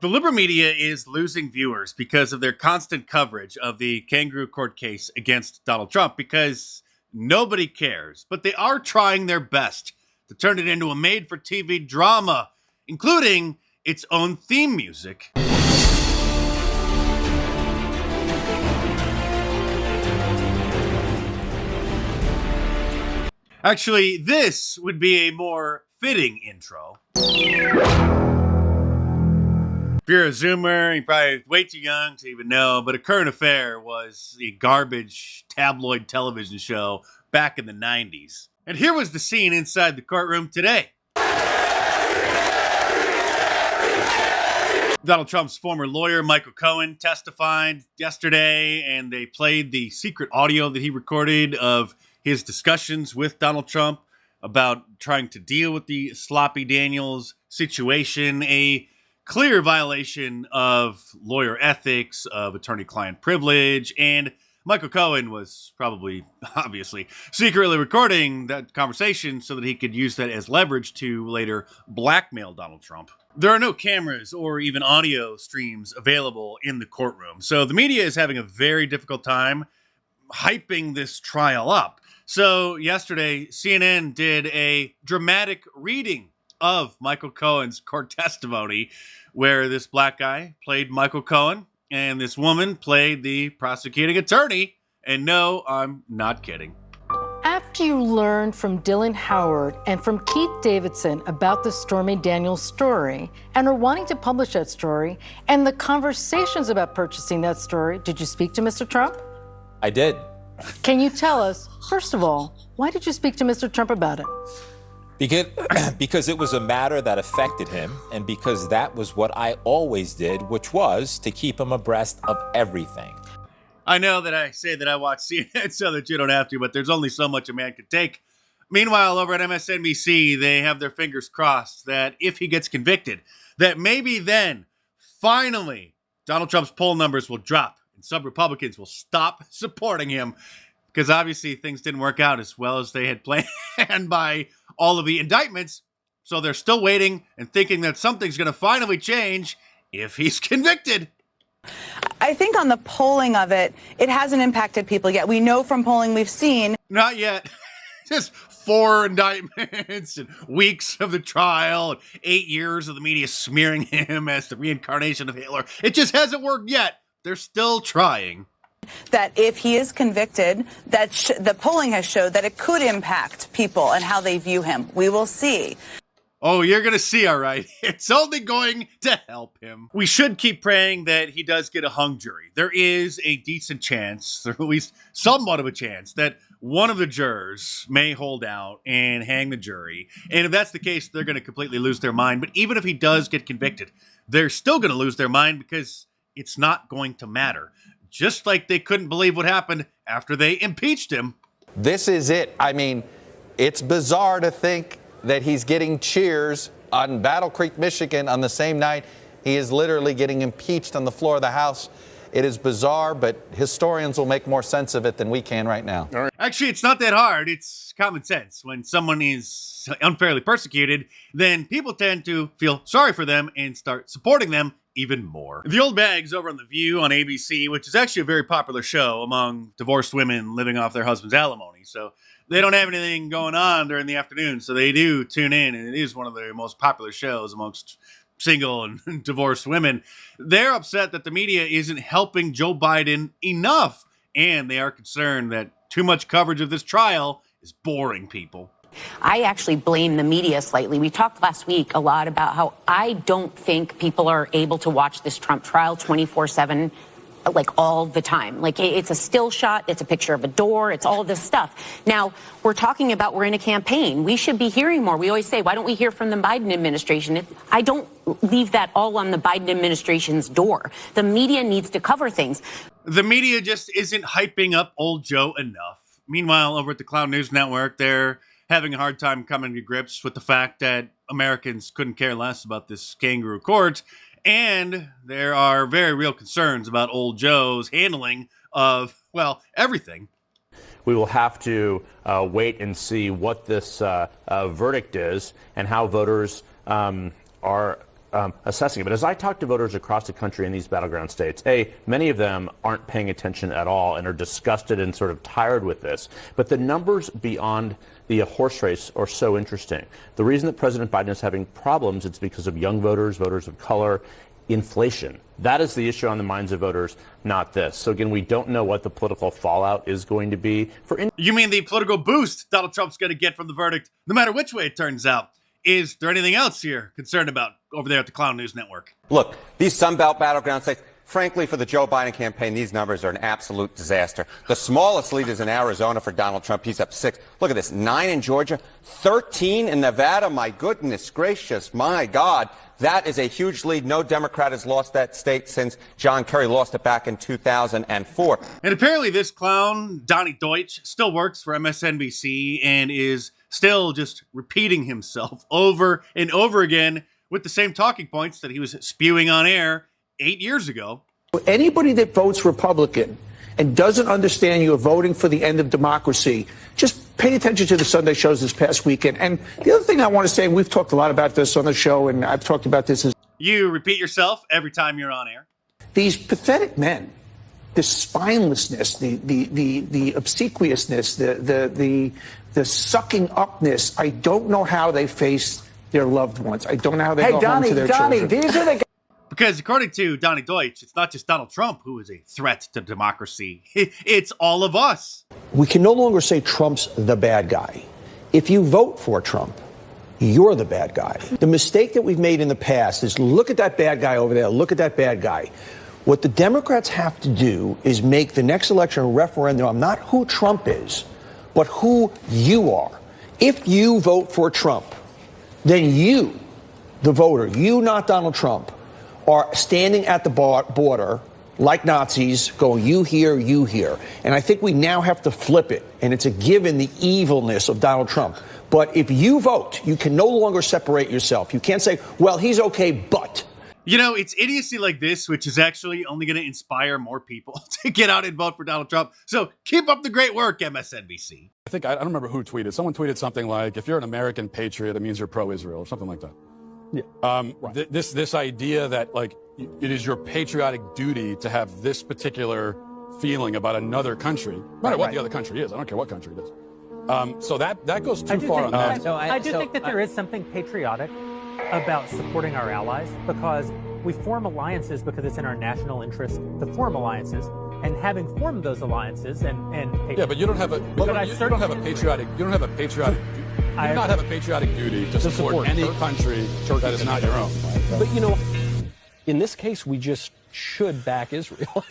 The liberal media is losing viewers because of their constant coverage of the kangaroo court case against Donald Trump because nobody cares. But they are trying their best to turn it into a made-for-TV drama, including its own theme music. Actually, this would be a more fitting intro. If you're a Zoomer, you're probably way too young to even know, but A Current Affair was a garbage tabloid television show back in the 90s. And here was the scene inside the courtroom today. Donald Trump's former lawyer, Michael Cohen, testified yesterday, and they played the secret audio that he recorded of his discussions with Donald Trump about trying to deal with the Sloppy Daniels situation, a clear violation of lawyer ethics, of attorney-client privilege, and Michael Cohen was probably, obviously, secretly recording that conversation so that he could use that as leverage to later blackmail Donald Trump. There are no cameras or even audio streams available in the courtroom, so the media is having a very difficult time hyping this trial up. So yesterday, CNN did a dramatic reading of Michael Cohen's court testimony, where this black guy played Michael Cohen and this woman played the prosecuting attorney. And no, I'm not kidding. After you learned from Dylan Howard and from Keith Davidson about the Stormy Daniels story and are wanting to publish that story and the conversations about purchasing that story, did you speak to Mr. Trump? I did. Can you tell us, first of all, why did you speak to Mr. Trump about it? Because it was a matter that affected him, and because that was what I always did, which was to keep him abreast of everything. I know that I say that I watch CNN so that you don't have to, but there's only so much a man could take. Meanwhile, over at MSNBC, they have their fingers crossed that if he gets convicted, that maybe then, finally, Donald Trump's poll numbers will drop and some Republicans will stop supporting him, because obviously things didn't work out as well as they had planned by all of the indictments. So they're still waiting and thinking that something's going to finally change if he's convicted. I think on the polling of it, it hasn't impacted people yet. We know from polling we've seen. Not yet. Just 4 indictments and weeks of the trial and 8 years of the media smearing him as the reincarnation of Hitler. It just hasn't worked yet. They're still trying. That if he is convicted, that the polling has showed that it could impact people and how they view him. We will see. Oh, you're going to see, all right. It's only going to help him. We should keep praying that he does get a hung jury. There is a decent chance, or at least somewhat of a chance, that one of the jurors may hold out and hang the jury. And if that's the case, they're going to completely lose their mind. But even if he does get convicted, they're still going to lose their mind because it's not going to matter. Just like they couldn't believe what happened after they impeached him. This is it. I mean, it's bizarre to think that he's getting cheers on Battle Creek, Michigan on the same night he is literally getting impeached on the floor of the House. It is bizarre, but historians will make more sense of it than we can right now. Actually, it's not that hard. It's common sense. When someone is unfairly persecuted, then people tend to feel sorry for them and start supporting them even more. The Old Bags over on The View on ABC, which is actually a very popular show among divorced women living off their husband's alimony. So they don't have anything going on during the afternoon, so they do tune in, and it is one of the most popular shows amongst single and divorced women. They're upset that the media isn't helping Joe Biden enough, and they are concerned that too much coverage of this trial is boring people. I actually blame the media slightly. We talked last week a lot about how I don't think people are able to watch this Trump trial 24/7, like all the time. Like it's a still shot, it's a picture of a door, it's all this stuff. Now, we're talking about we're in a campaign. We should be hearing more. We always say, why don't we hear from the Biden administration? I don't leave that all on the Biden administration's door. The media needs to cover things. The media just isn't hyping up old Joe enough. Meanwhile, over at the Cloud News Network, they're having a hard time coming to grips with the fact that Americans couldn't care less about this kangaroo court. And there are very real concerns about old Joe's handling of, well, everything. We will have to wait and see what this verdict is and how voters are assessing it. But as I talk to voters across the country in these battleground states, many of them aren't paying attention at all and are disgusted and sort of tired with this. But the numbers beyond the horse race are so interesting. The reason that President Biden is having problems, it's because of young voters, voters of color, inflation. That is the issue on the minds of voters, not this. So again, we don't know what the political fallout is going to be. You mean the political boost Donald Trump's going to get from the verdict, no matter which way it turns out? Is there anything else you're concerned about over there at the Clown News Network? Look, these Sunbelt battleground states, frankly, for the Joe Biden campaign, these numbers are an absolute disaster. The smallest lead is in Arizona for Donald Trump. He's up 6. Look at this, 9 in Georgia, 13 in Nevada. My goodness gracious, my God. That is a huge lead. No Democrat has lost that state since John Kerry lost it back in 2004. And apparently this clown, Donnie Deutsch, still works for MSNBC and is still just repeating himself over and over again with the same talking points that he was spewing on air 8 years ago. Anybody that votes Republican and doesn't understand you're voting for the end of democracy, just pay attention to the Sunday shows this past weekend. And the other thing I want to say, and we've talked a lot about this on the show, and I've talked about this, is you repeat yourself every time you're on air. These pathetic men, the spinelessness, the obsequiousness, the sucking upness. I don't know how they face their loved ones. I don't know how they go home to their children. These are the Because according to Donnie Deutsch, it's not just Donald Trump who is a threat to democracy. It's all of us. We can no longer say Trump's the bad guy. If you vote for Trump, you're the bad guy. The mistake that we've made in the past is look at that bad guy over there, look at that bad guy. What the Democrats have to do is make the next election a referendum on not who Trump is, but who you are. If you vote for Trump, then you, the voter, you, not Donald Trump, are standing at the border like Nazis going, you here, you here. And I think we now have to flip it. And it's a given the evilness of Donald Trump. But if you vote, you can no longer separate yourself. You can't say, well, he's okay, but. You know, it's idiocy like this, which is actually only going to inspire more people to get out and vote for Donald Trump. So keep up the great work, MSNBC. I don't remember who tweeted. Someone tweeted something like, if you're an American patriot, it means you're pro-Israel or something like that. Yeah. Right. This idea that, like, it is your patriotic duty to have this particular feeling about another country, no matter what the other country is. I don't care what country it is. So that goes too far on that. I do think that there is something patriotic about supporting our allies, because we form alliances because it's in our national interest to form alliances. And having formed those alliances and yeah, but you don't have a you don't have a patriotic duty to support any country that is not your own. But you know, in this case, we just should back Israel. but